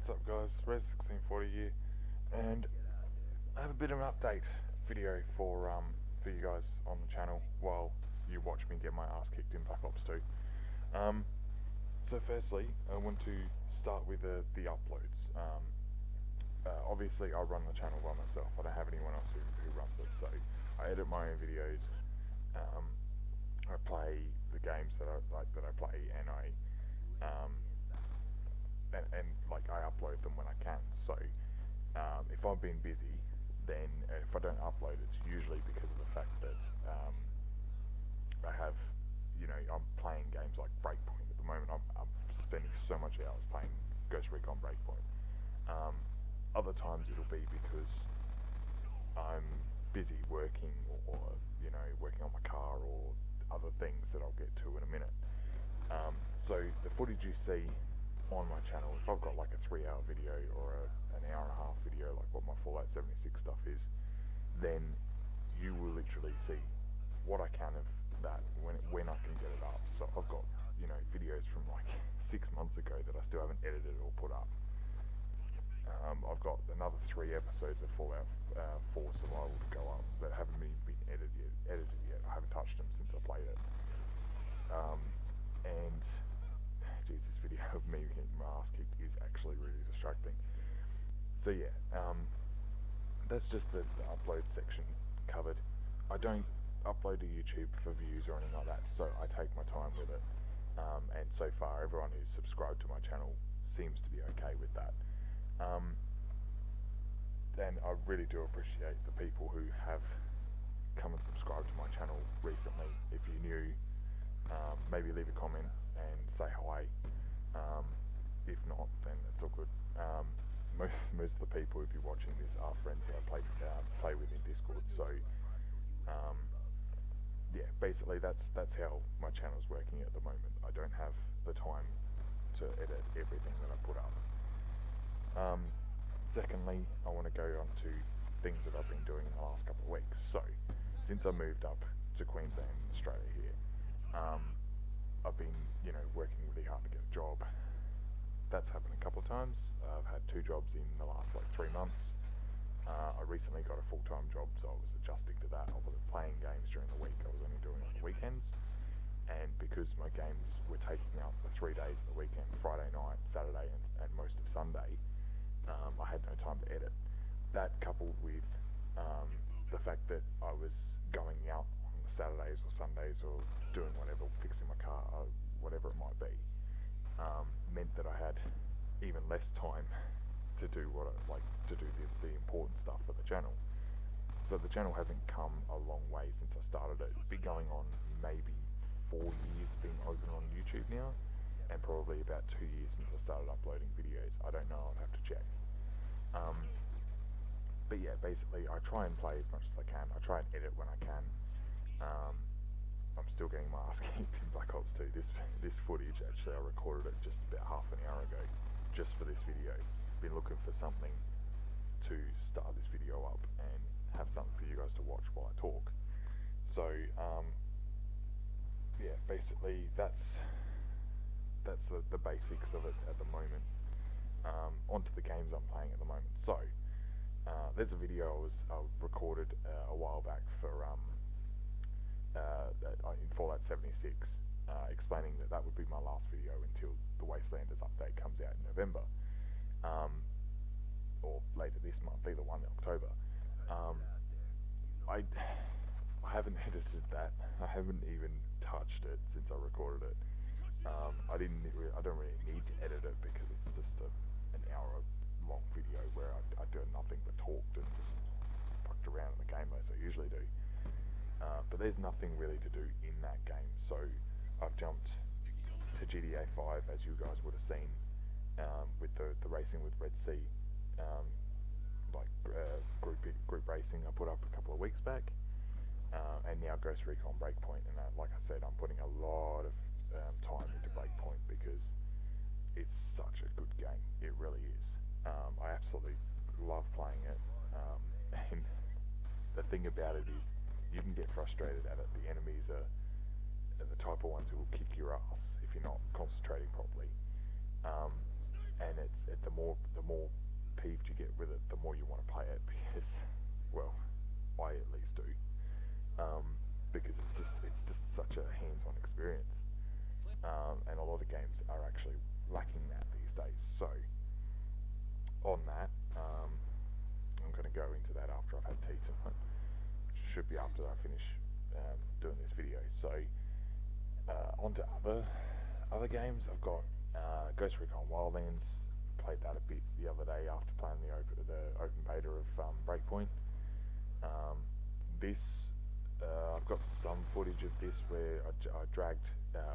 What's up guys, Res1640 here, and I have a bit of an update video for you guys on the channel while you watch me get my ass kicked in Black Ops 2. So firstly, I want to start with the uploads. Obviously I run the channel by myself, I don't have anyone else who runs it, so I edit my own videos, I play the games that I play, and I upload them when I can. So if I've been busy, then if I don't upload, it's usually because of the fact that I have, I'm playing games like Breakpoint at the moment. I'm spending so much hours playing Ghost Recon Breakpoint. Other times it'll be because I'm busy working or working on my car or other things that I'll get to in a minute. So the footage you see on my channel, if I've got like a 3-hour video or an hour and a half video like what my Fallout 76 stuff is, then you will literally see what I can of that when I can get it up. So I've got videos from like 6 months ago that I still haven't edited or put up. I've got another 3 episodes of Fallout 4 Survival to go up that haven't been edited yet. I haven't touched them since I played it. And geez, this video of me getting my ass kicked is actually really distracting. So yeah, that's just the upload section covered. I don't upload to YouTube for views or anything like that, so I take my time with it. And so far, everyone who's subscribed to my channel seems to be okay with that. And I really do appreciate the people who have come and subscribed to my channel recently. If you're new, maybe leave a comment and say hi. If not, then it's all good. Most of the people who'd be watching this are friends who I play with in Discord. So yeah, basically that's how my channel's working at the moment. I don't have the time to edit everything that I put up. Secondly, I want to go on to things that I've been doing in the last couple of weeks. So since I moved up to Queensland, Australia here, I've been working really hard to get a job. That's happened a couple of times. I've had 2 jobs in the last 3 months. I recently got a full-time job, so I was adjusting to that. I wasn't playing games during the week, I was only doing it on the weekends. And because my games were taking up the 3 days of the weekend, Friday night, Saturday and most of Sunday, I had no time to edit. That coupled with the fact that I was going out on the Saturdays or Sundays or doing whatever, fixing my car, whatever it might be, meant that I had even less time to do the important stuff for the channel. So the channel hasn't come a long way since I started it. It's been going on maybe 4 years being open on YouTube now, and probably about 2 years since I started uploading videos. I don't know, I'd have to check. But yeah, basically I try and play as much as I can. I try and edit when I can. I'm still getting my ass kicked in Black Ops 2. This footage, actually, I recorded it just about half an hour ago, just for this video. Been looking for something to start this video up and have something for you guys to watch while I talk. So yeah, basically that's the basics of it at the moment. Onto the games I'm playing at the moment. So there's a video I recorded a while back for in Fallout 76, explaining that would be my last video until the Wastelanders update comes out in November, or later this month, either one in October. I haven't edited that. I haven't even touched it since I recorded it. I don't really need to edit it because it's just an hour long video where I do nothing but talked and just fucked around in the game as I usually do. But there's nothing really to do in that game, so I've jumped to GTA 5, as you guys would have seen, with the racing with Red Sea, group racing I put up a couple of weeks back, and now Ghost Recon Breakpoint. And like I said, I'm putting a lot of time into Breakpoint because it's such a good game. It really is. I absolutely love playing it, and the thing about it is you can get frustrated at it. The enemies are the type of ones who will kick your ass if you're not concentrating properly, and the more peeved you get with it, the more you want to play it, because, well, I at least do, because it's just such a hands-on experience, and a lot of games are actually lacking that these days. So on that, I'm going to go into that after I've had tea tonight, which should be after I finish doing this video. So on to other games. I've got Ghost Recon Wildlands. Played that a bit the other day after playing the open beta of Breakpoint. I've got some footage of this where I dragged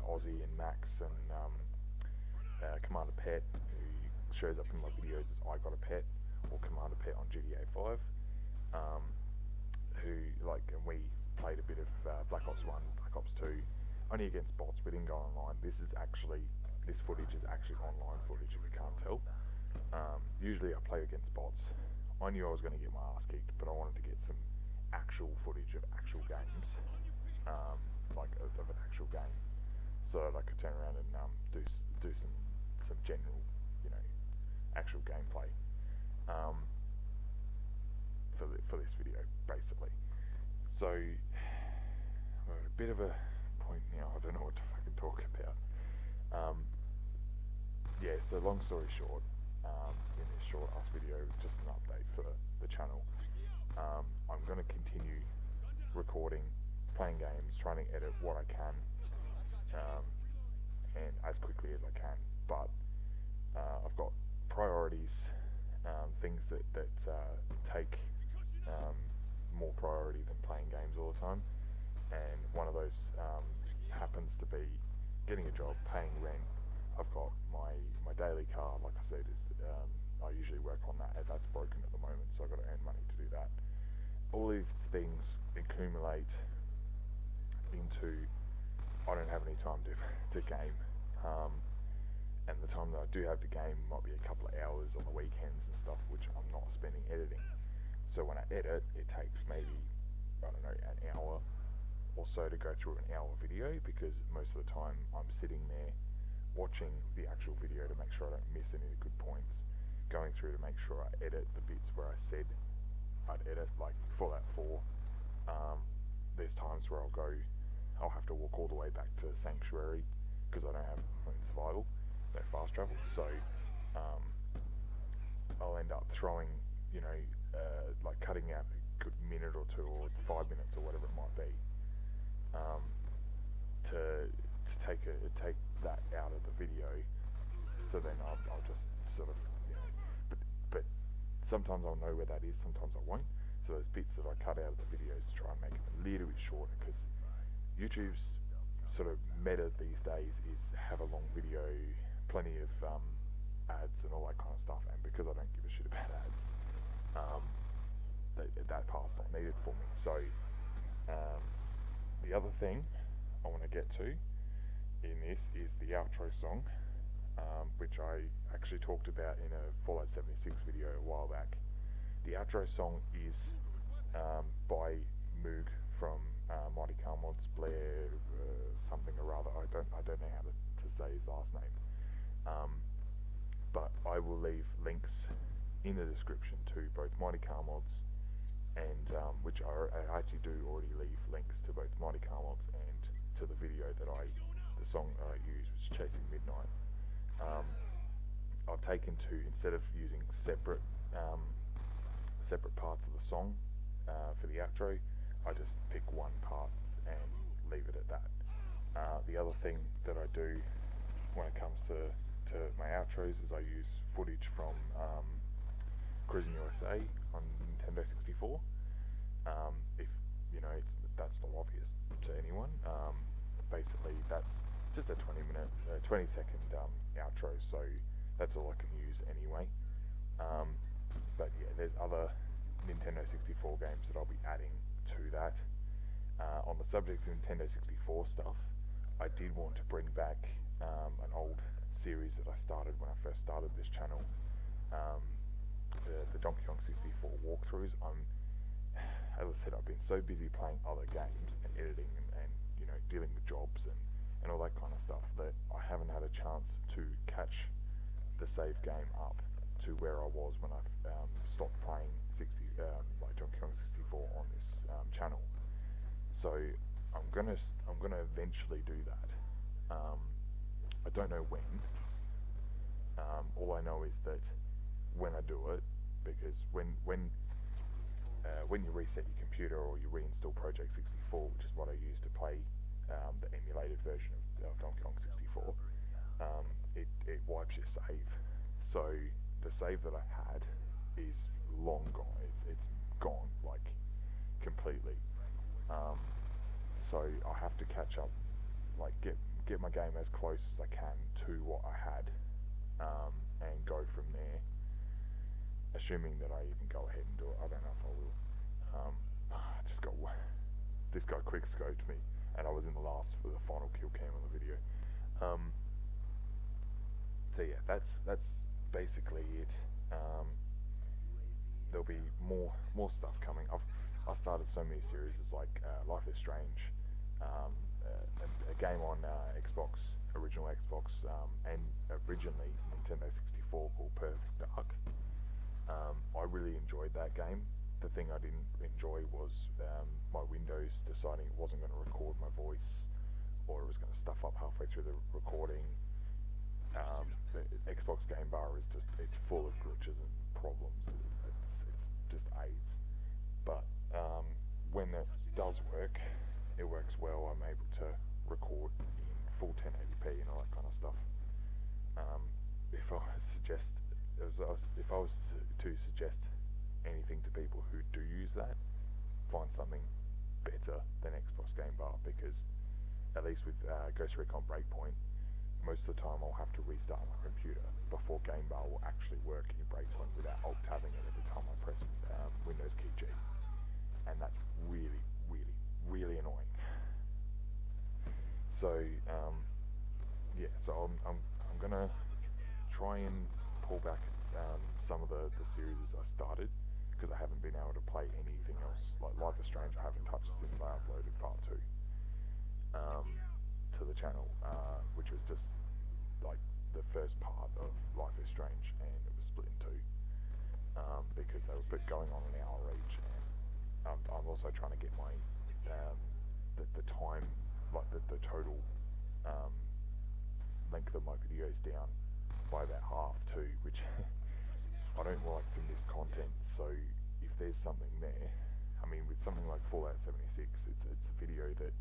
Aussie and Max and Commander Pet, who shows up in my videos as I Got a Pet, or Commander Pet on GTA 5, and we played a bit of Black Ops 1, Black Ops 2, only against bots. We didn't go online. This footage is actually online footage, if you can't tell. Usually I play against bots. I knew I was going to get my ass kicked, but I wanted to get some actual footage of actual games, of an actual game, so that I could turn around and do some general, actual gameplay for this video, basically. So we're at a bit of a point now. I don't know what to fucking talk about. So long story short, in this short ass video, just an update for the channel. I'm going to continue recording, playing games, trying to edit what I can, and as quickly as I can. But I've got priorities, things that take more priority than playing games all the time. And one of those happens to be getting a job, paying rent. I've got my daily car, like I said, is I usually work on that. That's broken at the moment, so I've got to earn money to do that. All these things accumulate into I don't have any time to game, and the time that I do have to game might be a couple of hours on the weekends and stuff, which I'm not spending editing. So when I edit, it takes maybe, I don't know, an hour or so to go through an hour video, because most of the time I'm sitting there watching the actual video to make sure I don't miss any of the good points, going through to make sure I edit the bits where I said I'd edit, like Fallout 4. There's times where I'll have to walk all the way back to Sanctuary because I don't have survival, no fast travel, so I'll end up throwing, cutting out a good minute or two, or 5 minutes, or whatever it might be, to take that out of the video. So then I'll just sort of, but sometimes I'll know where that is, sometimes I won't. So those bits that I cut out of the videos to try and make them a little bit shorter, because YouTube's sort of meta these days is have a long video, plenty of ads and all that kind of stuff, and because I don't give a shit about ads, that part's not needed for me. So the other thing I want to get to in this is the outro song, which I actually talked about in a Fallout 76 video a while back. The outro song is by Moog from Mighty Car Mods, Blair something or other. I don't know how to say his last name, but I will leave links in the description to both Mighty Car Mods and which I actually do already leave links to both Mighty Car Mods and to the video the song that I use, which is Chasing Midnight. I've taken to, instead of using separate parts of the song for the outro, I just pick one part and leave it at that. The other thing that I do when it comes to my outros is I use footage from Cruising USA on Nintendo 64. If that's not obvious to anyone, basically that's just a 20 second outro, so that's all I can use anyway. But yeah, there's other Nintendo 64 games that I'll be adding to that. On the subject of Nintendo 64 stuff, I did want to bring back an old series that I started when I first started this channel, the Donkey Kong 64 walkthroughs. As I said, I've been so busy playing other games and editing and dealing with jobs and all that kind of stuff that I haven't had a chance to catch the save game up to where I was when I stopped playing like Donkey Kong 64 on this channel. So I'm gonna eventually do that. I don't know when. All I know is that when I do it, because when you reset your computer or you reinstall Project 64, which is what I use to play the emulated version of Donkey Kong 64, it wipes your save. So the save that I had is long gone. It's gone, like, completely. So I have to catch up, like get my game as close as I can to what I had, and go from there. Assuming that I even go ahead and do it. I don't know if I will. I just got this guy quick scoped me, and I was in the final kill cam on the video. So yeah, that's basically it. There'll be more stuff coming. I started so many series like Life is Strange, a game on Xbox, original Xbox, and originally Nintendo 64 called Perfect Dark. I really enjoyed that game. The thing I didn't enjoy was my Windows deciding it wasn't going to record my voice, or it was going to stuff up halfway through the recording. The Xbox game bar is it's full of glitches and problems. It's just AIDS. But when it does work, it works well. I'm able to record in full 1080p and all that kind of stuff. If I was to suggest anything to people who do use that, find something better than Xbox Game Bar, because at least with Ghost Recon Breakpoint, most of the time I'll have to restart my computer before Game Bar will actually work in Breakpoint without alt-tabbing it every time I press Windows key G, and that's really, really, really annoying. So yeah, so I'm gonna try and pull back some of the series I started, because I haven't been able to play anything else. Like Life is Strange, I haven't touched since I uploaded part 2 to the channel, which was just like the first part of Life is Strange, and it was split in two because they were going on an hour each, and I'm also trying to get my the time, like the total length of my videos down by about half too, which I don't like to miss content. So if there's something there, I mean, with something like Fallout 76, it's a video that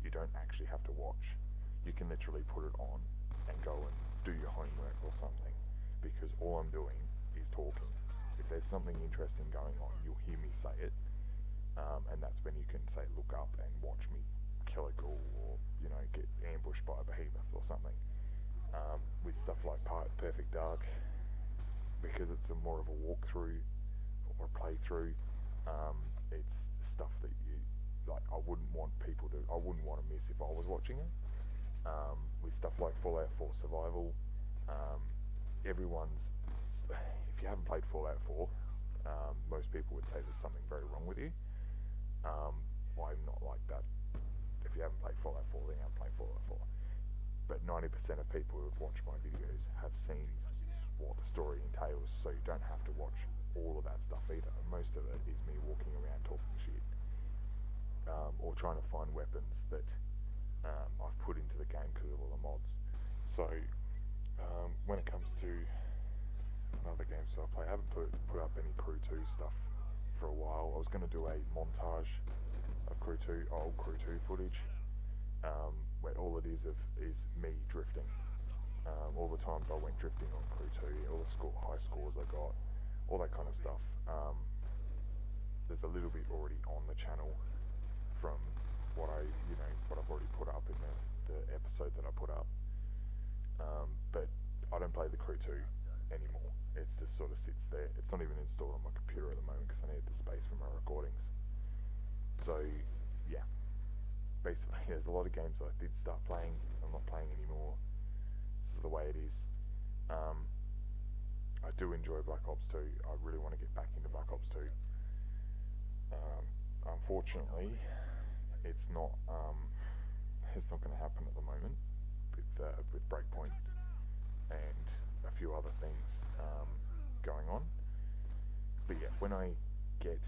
you don't actually have to watch. You can literally put it on and go and do your homework or something, because all I'm doing is talking. If there's something interesting going on, you'll hear me say it, and that's when you can say look up and watch me kill a ghoul, or get ambushed by a behemoth or something. With stuff like Perfect Dark, because it's more of a walkthrough or a playthrough, it's stuff that I wouldn't want to miss if I was watching it. With stuff like Fallout 4 Survival, if you haven't played Fallout 4, most people would say there's something very wrong with you. I'm not like that. If you haven't played Fallout 4, then you haven't played Fallout 4. But 90% of people who have watched my videos have seen what the story entails, so you don't have to watch all of that stuff either. Most of it is me walking around talking shit, or trying to find weapons that I've put into the game because of all the mods. So when it comes to other games that I play, I haven't put up any Crew 2 stuff for a while. I was going to do a montage of old Crew 2 footage, where all it is me drifting. All the times I went drifting on Crew 2, all the high scores I got, all that kind of stuff. There's a little bit already on the channel from what I've already put up in the episode that I put up. But I don't play the Crew 2 anymore. It just sort of sits there. It's not even installed on my computer at the moment because I need the space for my recordings. So yeah, basically there's a lot of games that I did start playing I'm not playing anymore. This is the way it is. I do enjoy Black Ops 2. I really want to get back into Black Ops 2. Unfortunately, it's not going to happen at the moment with Breakpoint and a few other things going on. But yeah, when I get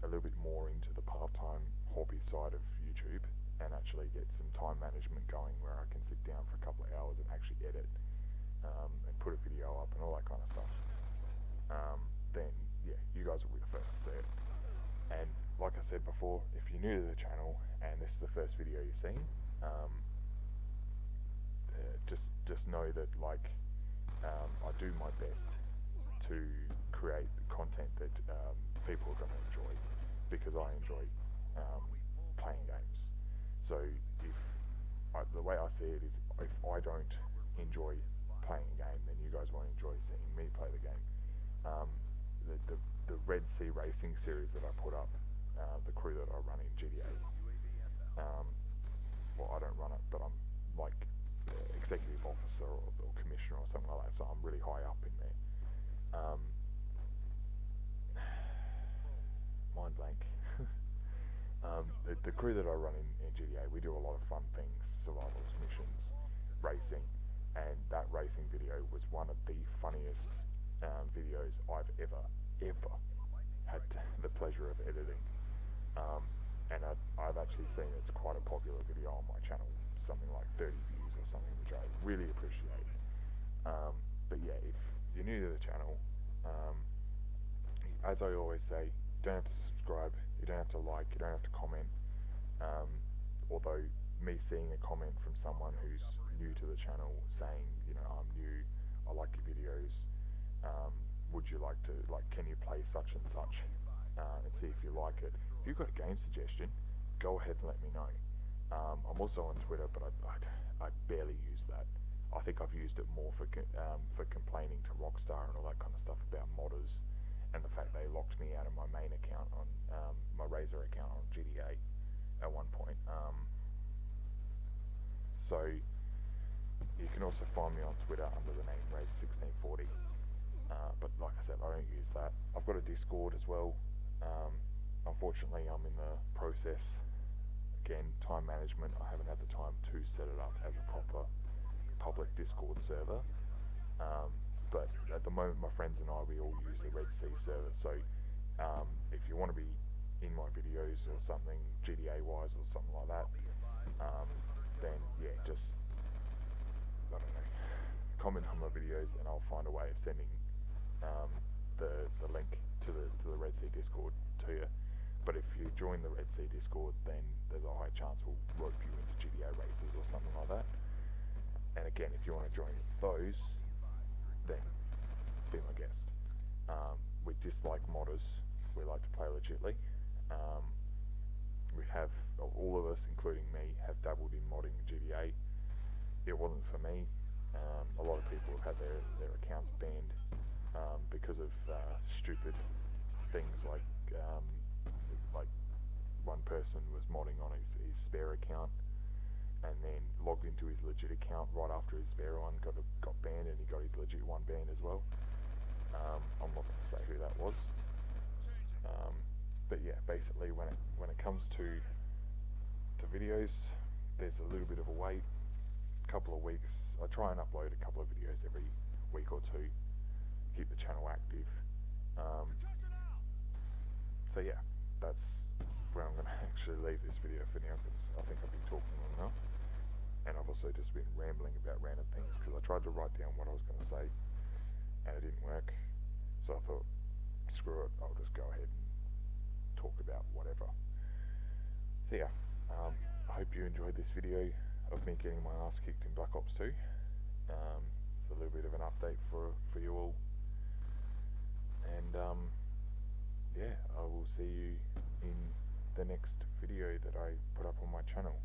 a little bit more into the part-time hobby side of YouTube and actually get some time management going where I can sit down for a couple of hours and actually edit and put a video up and all that kind of stuff, then yeah, you guys will be the first to see it. And like I said before, if you're new to the channel and this is the first video you've seen, just know that like I do my best to create content that people are going to enjoy, because I enjoy playing games. So the way I see it is, if I don't enjoy playing a game, then you guys won't enjoy seeing me play the game. The Red Sea Racing series that I put up, the crew that I run in GTA, well, I don't run it, but I'm like executive officer or commissioner or something like that, so I'm really high up in there. Mind blank. The crew that I run in GTA, we do a lot of fun things, survivalist missions, racing, and that racing video was one of the funniest videos I've ever had the pleasure of editing. And I've actually seen it's quite a popular video on my channel, something like 30 views or something, which I really appreciate. But yeah, if you're new to the channel, as I always say, you don't have to subscribe, you don't have to like, you don't have to comment. Although me seeing a comment from someone who's new to the channel saying, you know, I'm new, I like your videos, would you like to, like, can you play such and such, and see if you like it. If you've got a game suggestion, go ahead and let me know. I'm also on Twitter, but I barely use that. I think I've used it more for complaining to Rockstar and all that kind of stuff about modders, and the fact they locked me out of my main account on my Razer account on GTA at one point. So you can also find me on Twitter under the name Raze1640. But like I said, I don't use that. I've got a Discord as well. Unfortunately, I'm in the process. Again, time management. I haven't had the time to set it up as a proper public Discord server. But at the moment, my friends and I, we all use the Red Sea server. So if you want to be in my videos or something, GTA wise or something like that, then yeah, just, I don't know, comment on my videos and I'll find a way of sending the link to the Red Sea Discord to you. But if you join the Red Sea Discord, then there's a high chance we'll rope you into GTA races or something like that. And again, if you want to join those, then be my guest. We dislike modders. We like to play legitly. We have, all of us, including me, have dabbled in modding GTA. It wasn't for me. A lot of people have had their accounts banned because of stupid things like one person was modding on his spare account and then logged into his legit account right after his spare one got banned, and he got his legit one banned as well. I'm not going to say who that was, but yeah, basically when it comes to videos, there's a little bit of a wait, couple of weeks. I try and upload a couple of videos every week or two, keep the channel active. So yeah, that's where I'm going to actually leave this video for now, because I think I've been talking long enough, and I've also just been rambling about random things because I tried to write down what I was going to say and it didn't work. So I thought, screw it, I'll just go ahead and talk about whatever. So yeah, I hope you enjoyed this video of me getting my ass kicked in Black Ops 2. It's a little bit of an update for you all, and yeah, I will see you in the next video that I put up on my channel.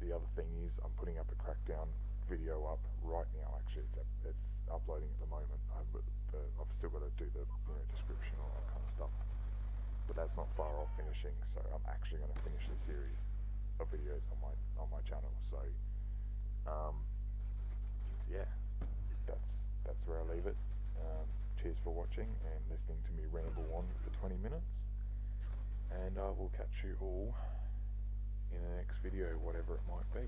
The other thing is, I'm putting up a Crackdown video up right now. Actually, it's uploading at the moment. I've still got to do the description and all that kind of stuff, but that's not far off finishing. So I'm actually going to finish the series of videos on my channel. So yeah, that's where I leave it. Cheers for watching and listening to me ramble on for 20 minutes, and I will catch you all in the next video, whatever it might be.